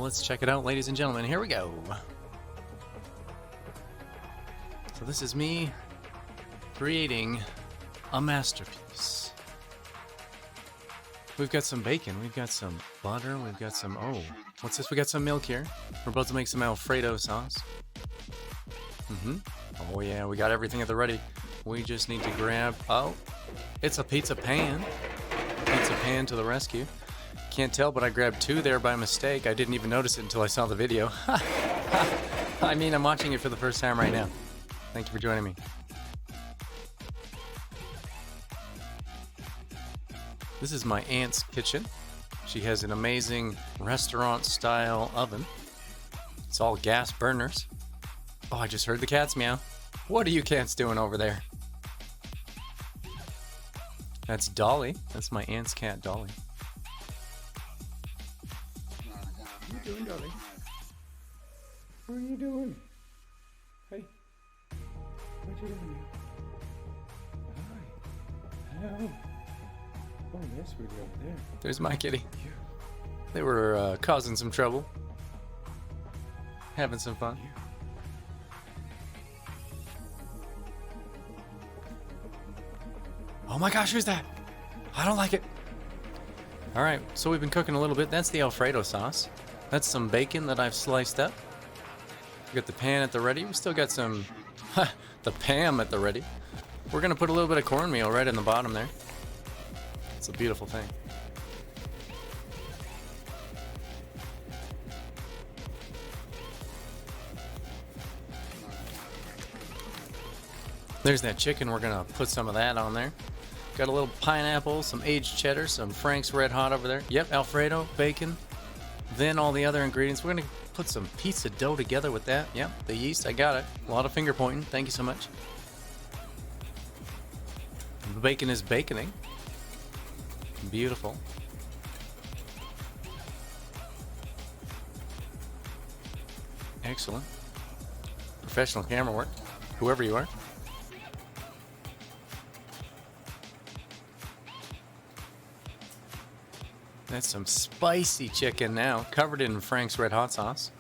let's check it out, ladies and gentlemen. Here we go. So this is me creating a masterpiece. We've got some bacon, we've got some butter, we've got some, oh, what's this? We got some milk here. We're about to make some Alfredo sauce. Oh yeah, we got everything at the ready. We just need to grab, oh, it's a pizza pan. Pizza pan to the rescue. Can't tell, but I grabbed two there by mistake. I didn't even notice it until I saw the video. I mean, I'm watching it for the first time right now. Thank you for joining me. This is my aunt's kitchen. She has an amazing restaurant-style oven. It's all gas burners. Oh, I just heard the cats meow. What are you cats doing over there? That's Dolly. That's my aunt's cat, Dolly. What are you doing, Dolly? What are you doing? Hey. What are you doing? Hi. Hello. Oh, yes, we're over there. There's my kitty. They were causing some trouble. Having some fun. Oh my gosh, who's that? I don't like it. Alright, so we've been cooking a little bit. That's the Alfredo sauce. That's some bacon that I've sliced up. We got the pan at the ready. We still got some, the Pam at the ready. We're going to put a little bit of cornmeal right in the bottom there. It's a beautiful thing. There's that chicken. We're going to put some of that on there. Got a little pineapple, some aged cheddar, some Frank's Red Hot over there. Yep, Alfredo, bacon, then all the other ingredients. We're going to put some pizza dough together with that. Yep, the yeast, I got it. A lot of finger pointing. Thank you so much. The bacon is baconing. Beautiful. Excellent. Professional camera work, whoever you are. That's some spicy chicken now, covered in Frank's Red Hot sauce.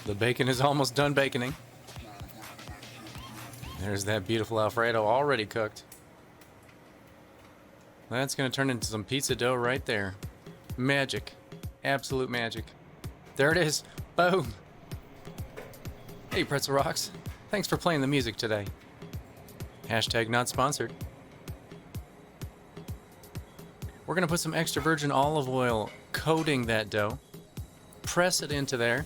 The bacon is almost done baconing. There's that beautiful Alfredo already cooked. That's going to turn into some pizza dough right there. Magic. Absolute magic. There it is. Boom. Hey, Pretzel Rocks. Thanks for playing the music today. Hashtag not sponsored. We're going to put some extra virgin olive oil coating that dough. Press it into there.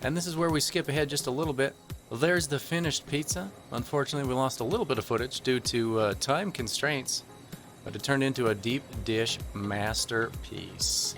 And this is where we skip ahead just a little bit. There's the finished pizza. Unfortunately, we lost a little bit of footage due to time constraints. But it turned into a deep dish masterpiece.